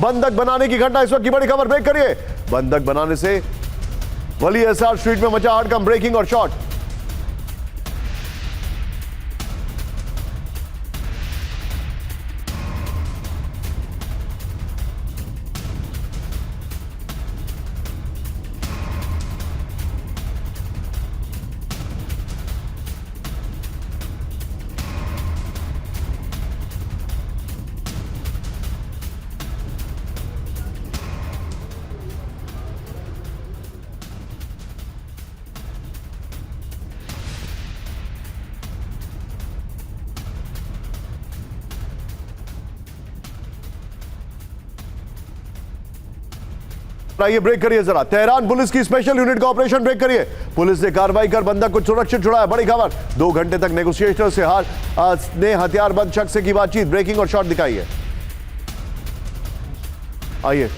बंधक बनाने की घटना, इस वक्त की बड़ी खबर, ब्रेक करिए। बंधक बनाने से वली एसआर स्ट्रीट में मचा हड़कंप, ब्रेकिंग और शॉट। आइए ब्रेक करिए जरा। तेहरान पुलिस की स्पेशल यूनिट का ऑपरेशन, ब्रेक करिए। पुलिस ने कार्रवाई कर बंधक को सुरक्षित छुड़ाया, बड़ी खबर। 2 घंटे तक नेगोशिएटर से ने हथियारबंद शख्स से की बातचीत, ब्रेकिंग और शॉट दिखाई है। आइए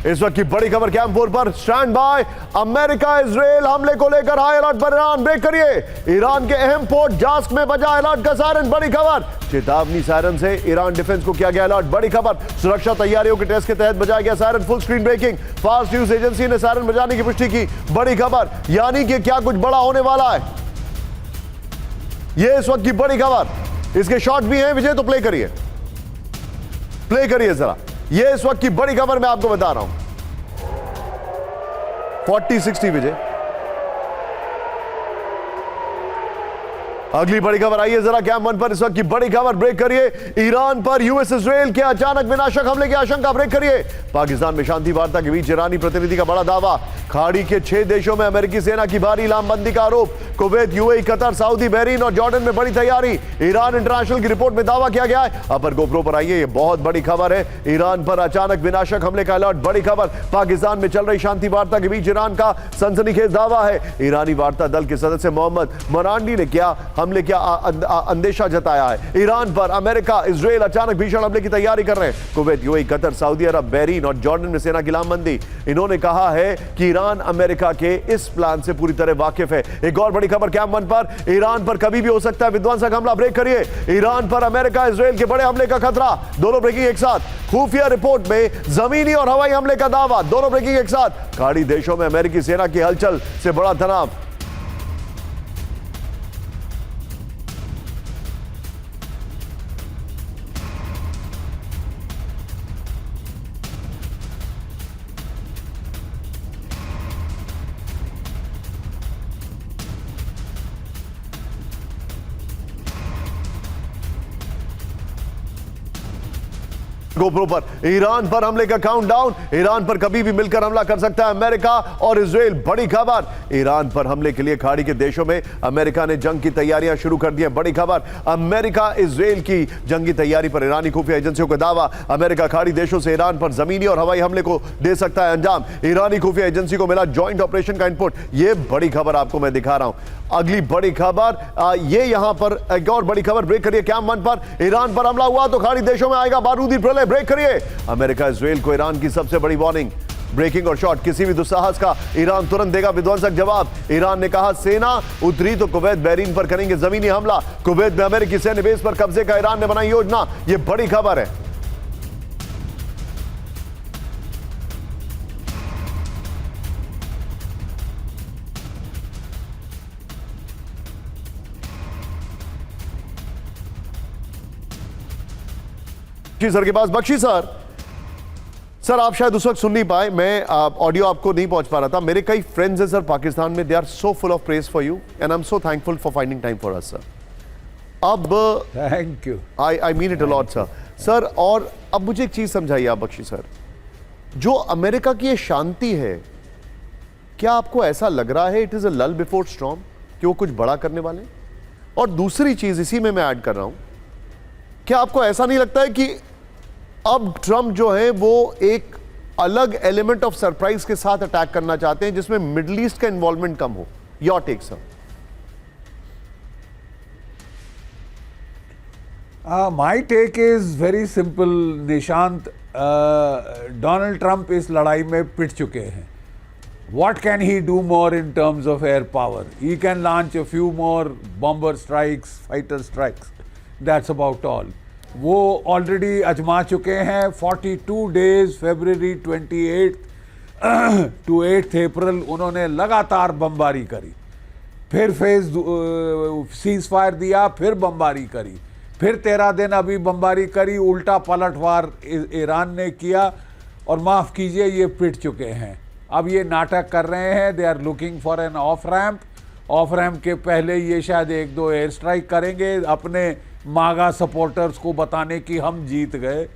इस वक्त की बड़ी खबर कैंप 4 पर, स्टैंड बाय। अमेरिका इजराइल हमले को लेकर हाई अलर्ट पर ईरान, ब्रेक करिए। ईरान के अहम पोर्ट जास्क में बजा अलर्ट का सायरन, बड़ी खबर। चेतावनी सायरन से ईरान डिफेंस को किया गया अलर्ट, बड़ी खबर। सुरक्षा तैयारियों के टेस्ट के तहत बजाया गया siren, full screen breaking. Fast news agency ने सायरन बजाने की पुष्टि की, बड़ी खबर। यानी कि क्या कुछ बड़ा होने वाला है, यह इस वक्त की बड़ी खबर। इसके शॉट भी हैं विजय, तो प्ले करिए जरा। यह इस वक्त की बड़ी खबर मैं आपको बता रहा हूं। 40-60 विजय। अगली बड़ी खबर आइए जरा कैंप 1 पर, इस वक्त की बड़ी खबर, ब्रेक करिए। ईरान पर यूएस इजराइल के अचानक विनाशक हमले की आशंका, ब्रेक करिए। पाकिस्तान में शांति वार्ता के बीच ईरानी प्रतिनिधि का बड़ा दावा। खाड़ी के 6 देशों में अमेरिकी सेना की भारी लामबंदी का आरोप। Kuwait, UAE, Qatar, Saudi, Bahrain और जॉर्डन में बड़ी तैयारी। ईरान इंटरनेशनल की रिपोर्ट में दावा किया गया है। अपर गोप्रो पर आइए, यह बहुत बड़ी खबर है। ईरान पर अचानक विनाशक हमले का अलर्ट, बड़ी खबर। पाकिस्तान में चल रही शांति वार्ता के बीच ईरान का सनसनीखेज दावा है। ईरानी वार्ता दल के सदस्य मोहम्मद मरांडी ने क्या हमले क्या अंदेशा जताया है। ईरान पर अमेरिका इजराइल अचानक भीषण हमले की तैयारी कर रहे हैं। कुवैत, यूएई, कतर, सऊदी अरब, बहरीन और जॉर्डन में सेना की लामबंदी। इन्होंने कहा है कि ईरान अमेरिका के इस प्लान से पूरी तरह वाकिफ है। एक और बड़ी खबर कैंप 1 पर, ईरान पर कभी भी हो सकता है विध्वंसक हमला, ब्रेक करिए। ईरान पर अमेरिका इजराइल के बड़े हमले का खतरा, दोनों ब्रेकिंग एक साथ। खुफिया रिपोर्ट में जमीनी और हवाई हमले का दावा, दोनों ब्रेकिंग एक साथ। खाड़ी देशों में अमेरिकी सेना की हलचल से बड़ा तनाव। गोप्रो पर ईरान पर हमले का काउंटडाउन। ईरान पर कभी भी मिलकर हमला कर सकता है अमेरिका और इजराइल, बड़ी खबर। ईरान पर हमले के लिए खाड़ी के देशों में अमेरिका ने जंग की तैयारियां शुरू कर दी हैं, बड़ी खबर। अमेरिका इजराइल की जंगी तैयारी पर ईरानी खुफिया एजेंसियों का दावा। अमेरिका खाड़ी देशों से ईरान पर जमीनी और हवाई हमले को दे सकता है अंजाम। ईरानी खुफिया एजेंसी को मिला ज्वाइंट ऑपरेशन का इनपुट, यह बड़ी खबर आपको मैं दिखा रहा हूं। अगली बड़ी खबर ये यहां पर एक और बड़ी खबर, ब्रेक करिए कैंप 1 पर। ईरान पर हमला हुआ तो खाड़ी देशों में आएगा बारूदी प्रलय, ब्रेक करिए। अमेरिका इजराइल को ईरान की सबसे बड़ी वार्निंग, ब्रेकिंग और शॉट। किसी भी दुस्साहस का ईरान तुरंत देगा विध्वंसक जवाब। ईरान ने कहा सेना उतरी तो कुवैत, बहरीन पर करेंगे जमीनी हमला। कुवैत में अमेरिकी सैन्य बेस पर कब्जे का ईरान ने बनाई योजना, यह बड़ी खबर है। सर के पास बख्शी सर आप शायद उस वक्त सुन नहीं पाए, मैं ऑडियो आपको नहीं पहुंच पा रहा था। मेरे कई फ्रेंड्स हैं सर पाकिस्तान में, they are so full of praise for you and I am so thankful for finding time for us sir. अब thank you, I mean it a lot sir. और अब मुझे एक चीज समझाइए आप बख्शी सर, जो अमेरिका की ये शांति है, क्या आपको ऐसा लग रहा है इट इज अ लल बिफोर स्टॉर्म कि वो कुछ बड़ा करने वाले? और दूसरी चीज इसी में मैं ऐड कर रहा हूं, क्या आपको ऐसा नहीं लगता है कि अब ट्रंप जो है वो एक अलग एलिमेंट ऑफ सरप्राइज के साथ अटैक करना चाहते हैं जिसमें मिडिल ईस्ट का इन्वॉल्वमेंट कम हो? Your take sir. My take is very simple Nishant. Donald Trump इस लड़ाई में पिट चुके हैं। What can he do more in terms of air power? He can launch a few more bomber strikes, fighter strikes. That's about all. वो already आजमा चुके हैं। 42 days February 28 to 8 अप्रैल उन्होंने लगातार बमबारी करी, फिर सीज फायर दिया, फिर बमबारी करी, फिर 13 दिन अभी बमबारी करी, उल्टा पलटवार ईरान ने किया और माफ़ कीजिए ये पिट चुके हैं। अब ये नाटक कर रहे हैं, they are looking for an off ramp. Off ramp के पहले ये शायद 1-2 एयर स्ट्राइक करेंगे अपने मागा सपोर्टर्स को बताने कि हम जीत गए,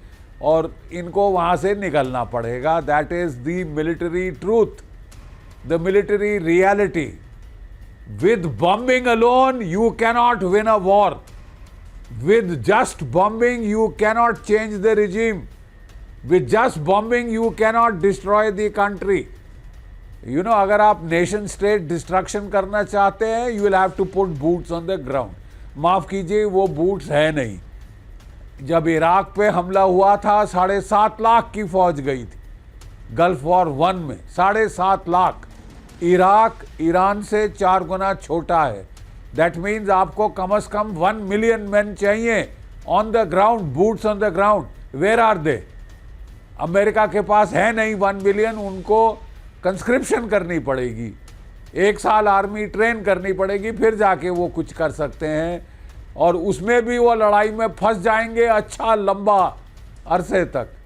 और इनको वहाँ से निकलना पड़ेगा। That is the military truth, the military reality. With bombing alone, you cannot win a war. With just bombing, you cannot change the regime. With just bombing, you cannot destroy the country. You know, अगर आप nation state destruction करना चाहते हैं, you will have to put boots on the ground. माफ़ कीजिए, वो boots है नहीं। जब इराक पे हमला हुआ था, 7.5 लाख की फौज गई थी गल्फ वॉर 1 में, 7.5 लाख। इराक ईरान से 4 गुना छोटा है। दैट मीन्स आपको कम से कम 1 मिलियन मैन चाहिए on the ground, boots on the ground. Where are they? America के पास है नहीं 1 मिलियन, उनको कंस्क्रिप्शन करनी पड़ेगी, 1 साल आर्मी ट्रेन करनी पड़ेगी, फिर जाके वो कुछ कर सकते हैं, और उसमें भी वो लड़ाई में फंस जाएंगे अच्छा लंबा अरसे तक।